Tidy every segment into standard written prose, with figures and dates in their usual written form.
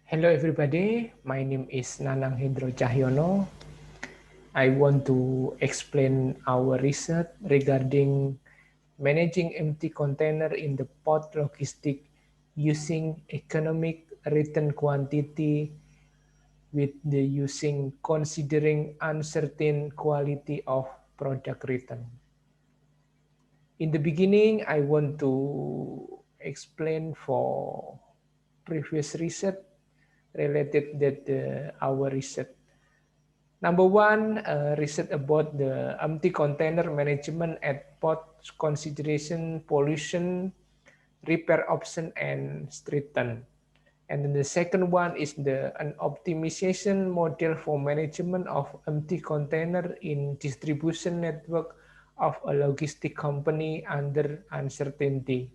Hello everybody, my name is Nanang Hendro Cahyono. I want to explain our research regarding managing empty container in the port logistic using economic return quantity with the using considering uncertain quality of product return. In the beginning, I want to explain for previous research related that our research. Number one, research about the empty container management at port consideration, pollution, repair option, and street turn. And then the second one is an optimization model for management of empty container in distribution network of a logistic company under uncertainty.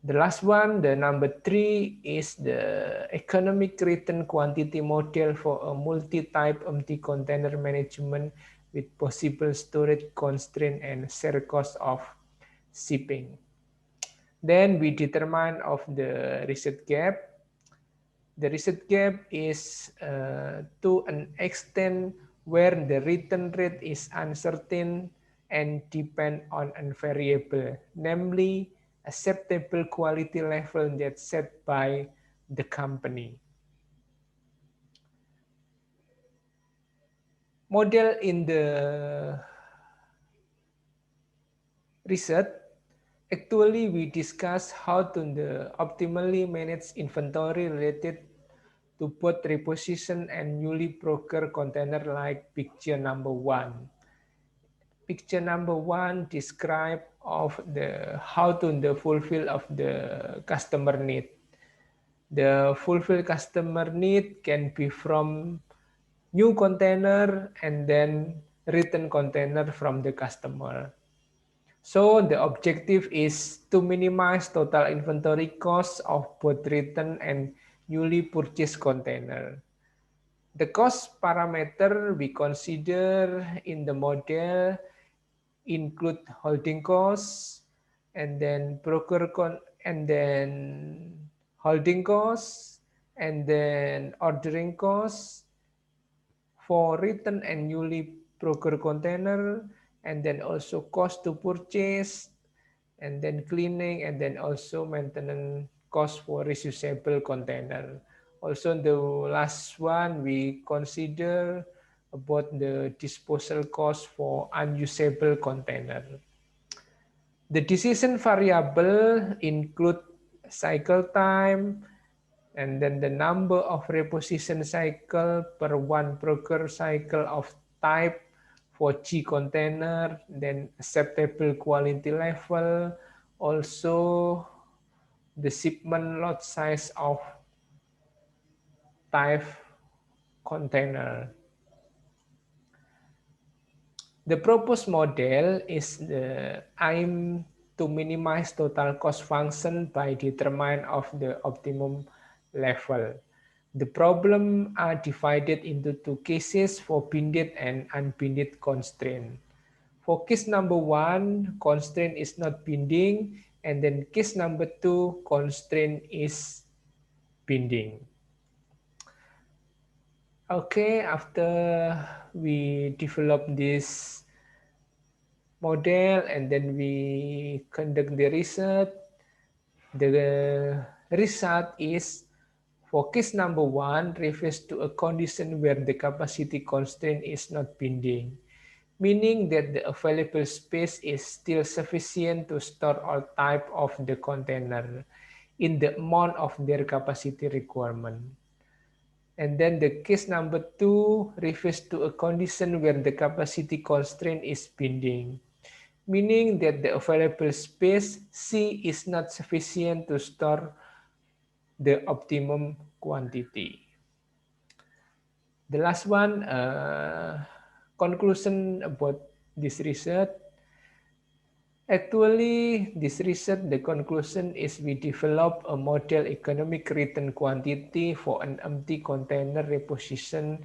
The last one, the number three, is the economic return quantity model for a multi-type empty container management with possible storage constraint and share cost of shipping. Then we determine of the research gap. The research gap is to an extent where the return rate is uncertain and depend on a variable, namely acceptable quality level that's set by the company. Model in the research, actually we discuss how to optimally manage inventory related to both reposition and newly procured container like picture number one. Picture number one describe of the how to the fulfill of the customer need. The fulfill customer need can be from new container and then return container from the customer. So the objective is to minimize total inventory cost of both return and newly purchased container. The cost parameter we consider in the model include holding costs and then and then holding costs and then ordering costs for return and newly procured container, and then also cost to purchase, and then cleaning, and then also maintenance cost for reusable container. Also the last one we consider about the disposal cost for unusable container. The decision variable include cycle time, and then the number of reposition cycle per one broker cycle of type for G container, then acceptable quality level, also the shipment lot size of type container. The proposed model is the aim to minimize total cost function by determine of the optimum level. The problem are divided into two cases for binded and unbinded constraint. For case number one, constraint is not binding, and then case number two, constraint is binding. Okay, after we develop this model and then we conduct the research, the result is for case number one refers to a condition where the capacity constraint is not binding, meaning that the available space is still sufficient to store all type of the container in the amount of their capacity requirement. And then the case number two refers to a condition where the capacity constraint is binding, meaning that the available space C is not sufficient to store the optimum quantity. The last one, conclusion about this research. Actually, this research, the conclusion is we develop a model economic return quantity for an empty container reposition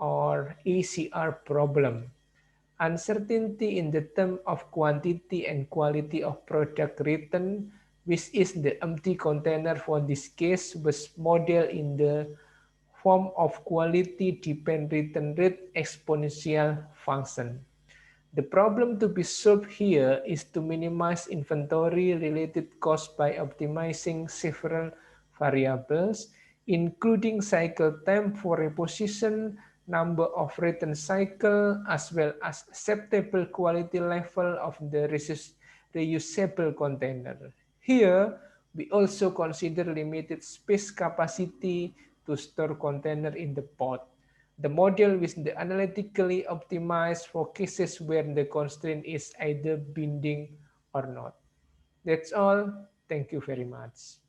or ECR problem. Uncertainty in the term of quantity and quality of product return which is the empty container for this case was modeled in the form of quality dependent return rate exponential function. The problem to be solved here is to minimize inventory-related costs by optimizing several variables, including cycle time for reposition, number of return cycle, as well as acceptable quality level of the reusable container. Here, we also consider limited space capacity to store container in the pod. The model is analytically optimized for cases where the constraint is either binding or not. That's all. Thank you very much.